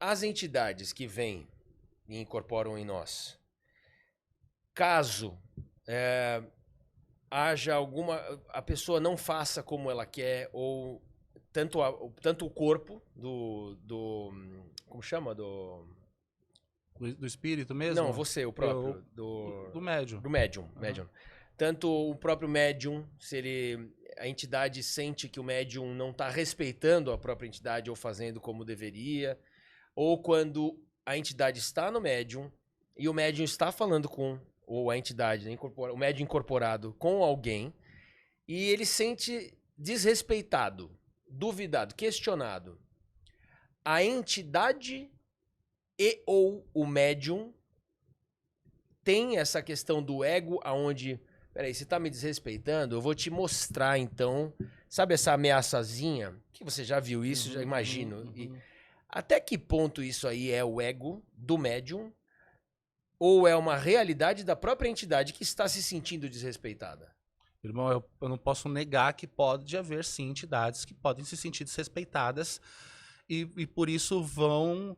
as entidades que vêm e incorporam em nós, caso haja a pessoa não faça como ela quer, ou tanto o corpo como chama? Do espírito mesmo? Não, você, o próprio. Do médium. Do médium. Tanto o próprio médium, se a entidade sente que o médium não está respeitando a própria entidade ou fazendo como deveria, ou quando a entidade está no médium e o médium está falando ou a entidade, o médium incorporado com alguém, e ele sente desrespeitado, duvidado, questionado. A entidade e ou o médium tem essa questão do ego, aonde, peraí, você tá me desrespeitando, eu vou te mostrar então, sabe essa ameaçazinha, que você já viu isso, já imagino, e até que ponto isso aí é o ego do médium, ou é uma realidade da própria entidade que está se sentindo desrespeitada? Irmão, eu não posso negar que pode haver, sim, entidades que podem se sentir desrespeitadas e por isso vão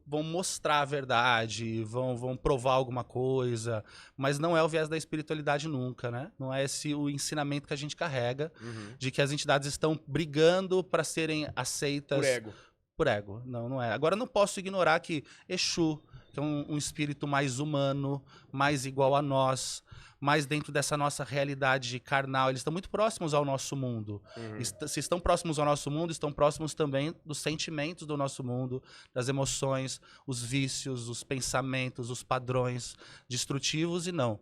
mostrar a verdade, vão provar alguma coisa, mas não é o viés da espiritualidade nunca, né? Não é esse o ensinamento que a gente carrega, de que as entidades estão brigando para serem aceitas. Por ego. Por ego, não é. Agora, não posso ignorar que Exu, que é um espírito mais humano, mais igual a nós, mais dentro dessa nossa realidade carnal, eles estão muito próximos ao nosso mundo. Se estão próximos ao nosso mundo, estão próximos também dos sentimentos do nosso mundo, das emoções, os vícios, os pensamentos, os padrões destrutivos e não.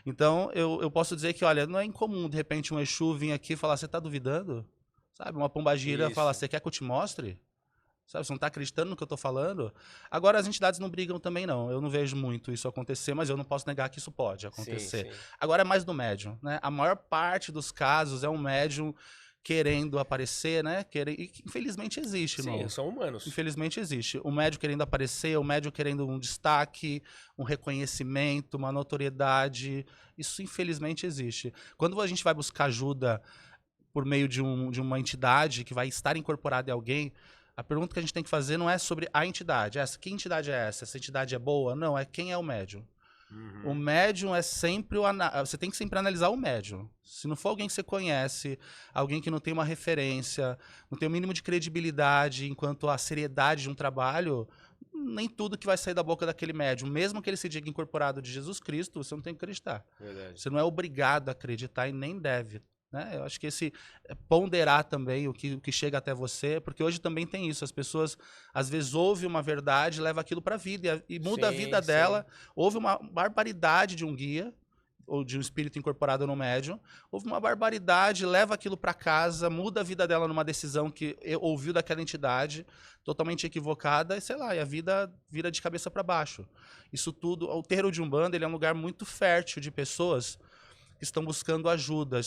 Então, eu posso dizer que, olha, não é incomum, de repente, um Exu vir aqui e falar, você está duvidando? Sabe, uma pombagira falar, você quer que eu te mostre? Sabe, você não está acreditando no que eu estou falando? Agora, as entidades não brigam também, não. Eu não vejo muito isso acontecer, mas eu não posso negar que isso pode acontecer. Sim. Agora, é mais do médium, né? A maior parte dos casos é um médium querendo aparecer, né? E que, infelizmente, existe, irmão. Sim, são humanos. Infelizmente, existe. O médium querendo aparecer, o médium querendo um destaque, um reconhecimento, uma notoriedade. Isso, infelizmente, existe. Quando a gente vai buscar ajuda por meio de uma entidade que vai estar incorporada em alguém, a pergunta que a gente tem que fazer não é sobre a entidade. Que entidade é essa? Essa entidade é boa? Não, é quem é o médium. O médium é sempre você tem que sempre analisar o médium. Se não for alguém que você conhece, alguém que não tem uma referência, não tem o mínimo de credibilidade enquanto à seriedade de um trabalho, nem tudo que vai sair da boca daquele médium, mesmo que ele se diga incorporado de Jesus Cristo, você não tem que acreditar. Verdade. Você não é obrigado a acreditar e nem deve. Né? Eu acho que esse ponderar também o que chega até você, porque hoje também tem isso, as pessoas às vezes ouvem uma verdade, levam aquilo para a vida e muda a vida dela, houve uma barbaridade de um guia, ou de um espírito incorporado no médium, houve uma barbaridade, leva aquilo para casa, muda a vida dela numa decisão que ouviu daquela entidade, totalmente equivocada, e sei lá, e a vida vira de cabeça para baixo. Isso tudo, o terreiro de Umbanda, ele é um lugar muito fértil de pessoas que estão buscando ajuda e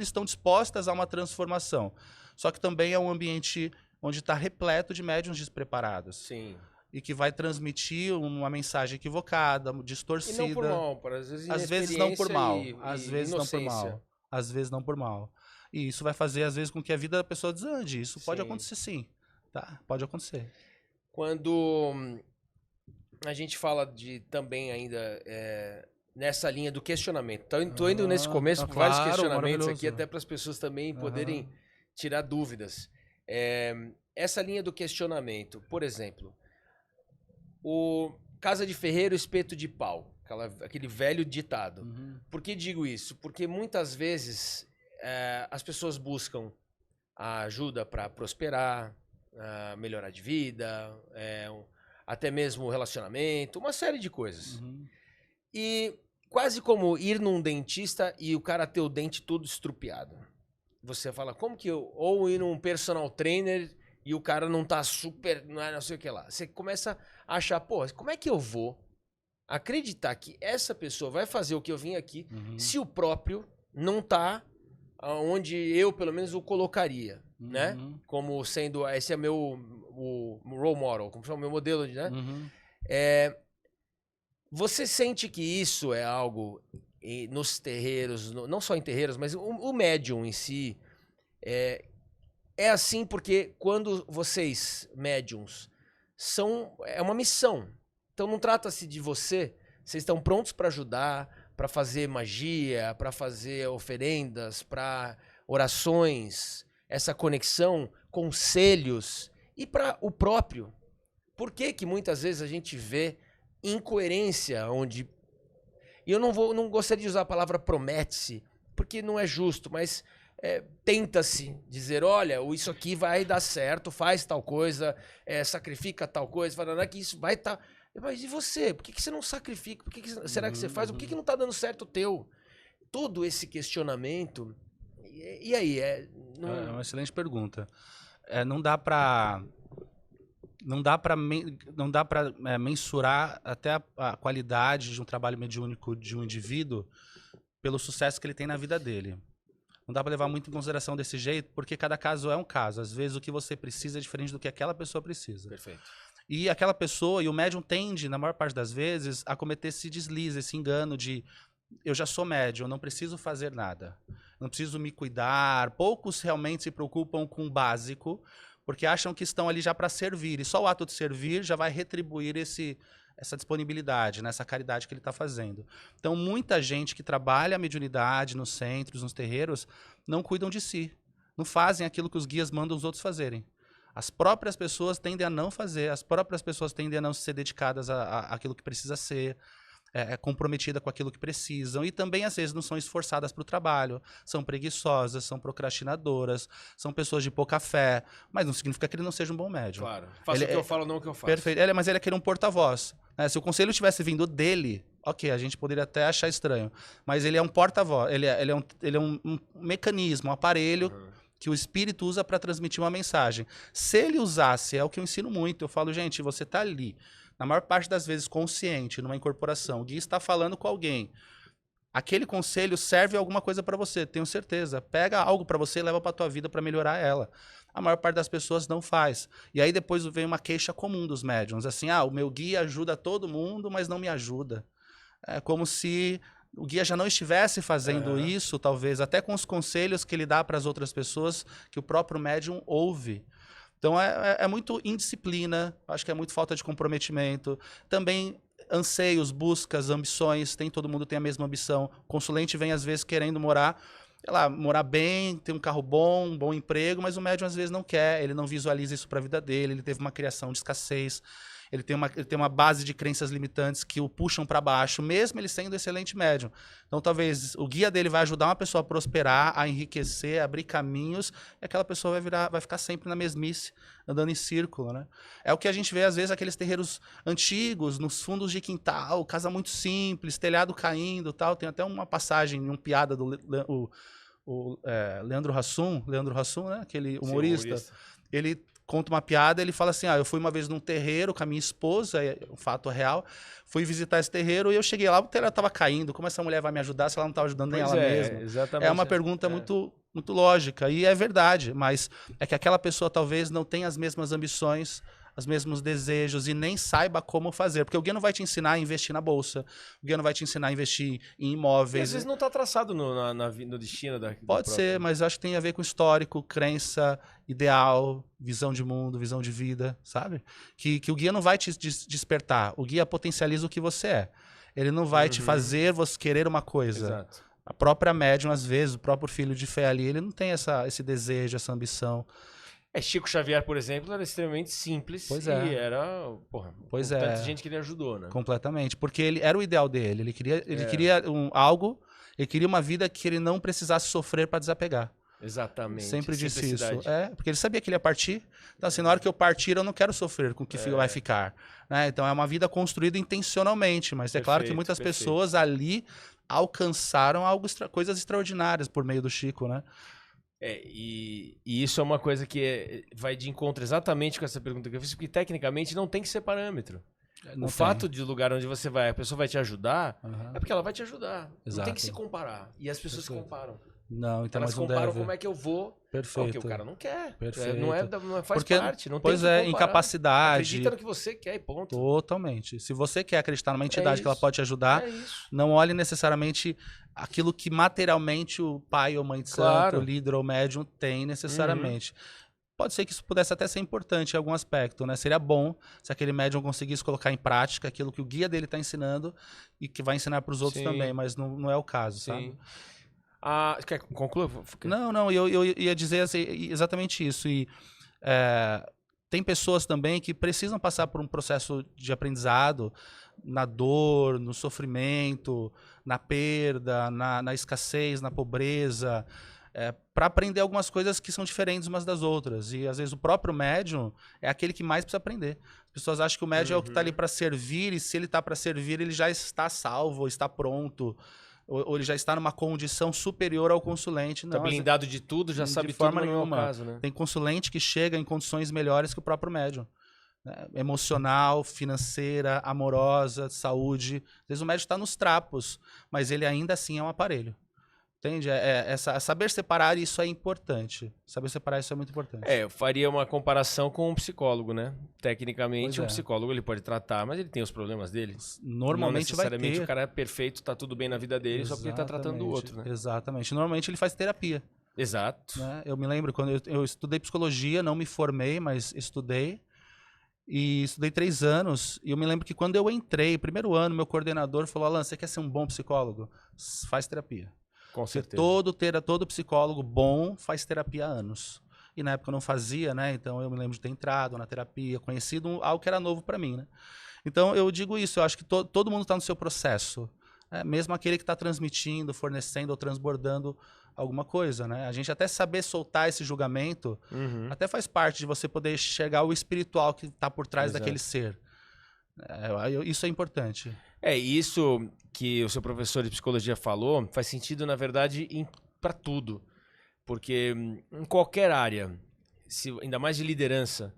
estão dispostas a uma transformação. Só que também é um ambiente onde está repleto de médiuns despreparados. Sim. E que vai transmitir uma mensagem equivocada, distorcida. E não por mal, às vezes não por mal. Às vezes não por inocência. mal. Às vezes não por mal. E isso vai fazer, às vezes, com que a vida da pessoa desande. Isso pode acontecer, sim. Tá? Pode acontecer. Quando a gente fala de também ainda nessa linha do questionamento. Tô indo nesse começo com vários questionamentos aqui, até para as pessoas também poderem tirar dúvidas. Essa linha do questionamento, por exemplo, o casa de ferreiro, espeto de pau, aquele velho ditado. Por que digo isso? Porque muitas vezes as pessoas buscam a ajuda para prosperar, melhorar de vida, até mesmo relacionamento, uma série de coisas. E quase como ir num dentista e o cara ter o dente todo estrupiado. Você fala, como que eu... Ou ir num personal trainer e o cara não tá super... Não sei o que lá. Você começa a achar, pô, como é que eu vou acreditar que essa pessoa vai fazer o que eu vim aqui se o próprio não tá onde eu, pelo menos, o colocaria, né? Como sendo... Esse é o role model, como chama o meu modelo, né? Você sente que isso é algo nos terreiros, não só em terreiros, mas o médium em si, é assim porque quando vocês, médiums, é uma missão. Então não trata-se de você. Vocês estão prontos para ajudar, para fazer magia, para fazer oferendas, para orações, essa conexão, conselhos e para o próprio. Por que muitas vezes a gente vê incoerência onde... E eu não gostaria de usar a palavra promete-se, porque não é justo, mas tenta-se dizer, olha, isso aqui vai dar certo, faz tal coisa, sacrifica tal coisa, fala, que isso vai estar... Mas e você? Por que você não sacrifica? Será que você faz? Por que não está dando certo o teu? Todo esse questionamento... E aí? É uma excelente pergunta. Não dá para mensurar até a qualidade de um trabalho mediúnico de um indivíduo pelo sucesso que ele tem na vida dele. Não dá para levar muito em consideração desse jeito, porque cada caso é um caso. Às vezes o que você precisa é diferente do que aquela pessoa precisa. Perfeito. E aquela pessoa, e o médium tende, na maior parte das vezes, a cometer esse deslize, esse engano de eu já sou médium, eu não preciso fazer nada. Não preciso me cuidar. Poucos realmente se preocupam com o básico, porque acham que estão ali já para servir. E só o ato de servir já vai retribuir essa disponibilidade, né? Essa caridade que ele está fazendo. Então, muita gente que trabalha a mediunidade nos centros, nos terreiros, não cuidam de si. Não fazem aquilo que os guias mandam os outros fazerem. As próprias pessoas tendem a não fazer, as próprias pessoas tendem a não ser dedicadas àquilo que precisa ser, comprometida com aquilo que precisam, e também às vezes não são esforçadas para o trabalho, são preguiçosas, são procrastinadoras, são pessoas de pouca fé, mas não significa que ele não seja um bom médium. Claro, faça o que eu falo, não o que eu faço. Perfeito, mas ele é aquele um porta-voz. Né? Se o conselho tivesse vindo dele, ok, a gente poderia até achar estranho, mas ele é um porta-voz, ele é um mecanismo, um aparelho que o espírito usa para transmitir uma mensagem. Se ele usasse, é o que eu ensino muito, eu falo, gente, você está ali, na maior parte das vezes consciente, numa incorporação, o guia está falando com alguém. Aquele conselho serve alguma coisa para você, tenho certeza. Pega algo para você e leva para tua vida para melhorar ela. A maior parte das pessoas não faz. E aí depois vem uma queixa comum dos médiuns, assim, o meu guia ajuda todo mundo, mas não me ajuda. É como se o guia já não estivesse fazendo isso, talvez, até com os conselhos que ele dá para as outras pessoas, que o próprio médium ouve. Então é muito indisciplina, acho que é muito falta de comprometimento. Também anseios, buscas, ambições, todo mundo tem a mesma ambição. O consulente vem às vezes querendo morar bem, ter um carro bom, um bom emprego, mas o médium às vezes não quer, ele não visualiza isso para a vida dele, ele teve uma criação de escassez, ele tem uma base de crenças limitantes que o puxam para baixo, mesmo ele sendo excelente médium. Então talvez o guia dele vai ajudar uma pessoa a prosperar, a enriquecer, a abrir caminhos, e aquela pessoa vai ficar sempre na mesmice, andando em círculo, né? É o que a gente vê às vezes aqueles terreiros antigos, nos fundos de quintal, casa muito simples, telhado caindo, tal. Tem até uma passagem, uma piada do Leandro Hassum, né? Aquele humorista. Sim, ele conta uma piada, ele fala assim, eu fui uma vez num terreiro com a minha esposa, é um fato real, fui visitar esse terreiro e eu cheguei lá, o telhado estava caindo, como essa mulher vai me ajudar se ela não estava ajudando nem ela mesma? Exatamente. É uma pergunta muito lógica, e é verdade, mas é que aquela pessoa talvez não tenha as mesmas ambições, os mesmos desejos e nem saiba como fazer. Porque o guia não vai te ensinar a investir na bolsa, o guia não vai te ensinar a investir em imóveis. E às vezes não está traçado no destino da... Pode ser, mas acho que tem a ver com histórico, crença, ideal, visão de mundo, visão de vida, sabe? Que o guia não vai te despertar, o guia potencializa o que você é. Ele não vai te fazer você querer uma coisa. Exato. A própria médium, às vezes, o próprio filho de fé ali, ele não tem esse desejo, essa ambição. Chico Xavier, por exemplo, era extremamente simples e era, tanta gente que ele ajudou, né? Completamente, porque ele era o ideal dele, ele queria ele queria uma vida que ele não precisasse sofrer para desapegar. Exatamente. Sempre disse isso. Porque ele sabia que ele ia partir, então assim, na hora que eu partir eu não quero sofrer com o que vai ficar. Né? Então é uma vida construída intencionalmente, mas claro que muitas pessoas ali alcançaram coisas extraordinárias por meio do Chico, né? E isso é uma coisa que vai de encontro exatamente com essa pergunta que eu fiz, porque tecnicamente não tem que ser parâmetro. O fato de lugar onde você vai, a pessoa vai te ajudar, é porque ela vai te ajudar. Exato. Não tem que se comparar. E as pessoas se comparam. Não, então elas comparam como é que eu vou. Perfeito. Porque o cara não quer. Perfeito. Não faz parte. Não pois tem que incapacidade. Acredita no que você quer e ponto. Totalmente. Se você quer acreditar numa entidade que ela pode te ajudar, não olhe necessariamente aquilo que materialmente o pai ou mãe de santo, o líder ou médium tem necessariamente. Pode ser que isso pudesse até ser importante em algum aspecto, né? Seria bom se aquele médium conseguisse colocar em prática aquilo que o guia dele está ensinando e que vai ensinar para os outros também, mas não é o caso, sabe? Quer concluir? Não, eu ia dizer assim, exatamente isso. E tem pessoas também que precisam passar por um processo de aprendizado na dor, no sofrimento, na perda, na escassez, na pobreza, para aprender algumas coisas que são diferentes umas das outras. E às vezes o próprio médium é aquele que mais precisa aprender. As pessoas acham que o médium é o que está ali para servir, e se ele está para servir, ele já está salvo, está pronto, ou ele já está numa condição superior ao consulente. Não, tá blindado de tudo, já sabe de forma tudo, nenhuma. Caso, né? Tem consulente que chega em condições melhores que o próprio médium. Né? Emocional, financeira, amorosa, saúde. Às vezes o médium está nos trapos, mas ele ainda assim é um aparelho. Entende? Saber separar isso é importante. Saber separar isso é muito importante. Eu faria uma comparação com um psicólogo, né? Tecnicamente, um psicólogo ele pode tratar, mas ele tem os problemas dele. Normalmente vai ter. Não necessariamente o cara é perfeito, tá tudo bem na vida dele, só porque ele tá tratando o outro, né? Exatamente. Normalmente ele faz terapia. Exato. Né? Eu me lembro, quando eu estudei psicologia, não me formei, mas estudei. E estudei 3 anos. E eu me lembro que quando eu entrei, primeiro ano, meu coordenador falou: Alan, você quer ser um bom psicólogo? Faz terapia. Com certeza. Todo psicólogo bom faz terapia há anos. E na época eu não fazia, né? Então eu me lembro de ter entrado na terapia, conhecido algo que era novo para mim, né? Então eu digo isso, eu acho que todo mundo está no seu processo. Né? Mesmo aquele que está transmitindo, fornecendo ou transbordando alguma coisa, né? A gente até saber soltar esse julgamento, até faz parte de você poder enxergar o espiritual que está por trás daquele ser. Isso é importante. Isso que o seu professor de psicologia falou faz sentido, na verdade, para tudo. Porque em qualquer área, ainda mais de liderança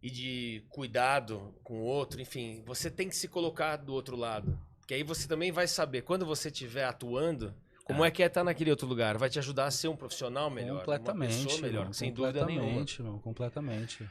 e de cuidado com o outro, enfim, você tem que se colocar do outro lado. Porque aí você também vai saber, quando você estiver atuando, como é que estar naquele outro lugar. Vai te ajudar a ser um profissional melhor, uma pessoa melhor, sem dúvida nenhuma. Completamente.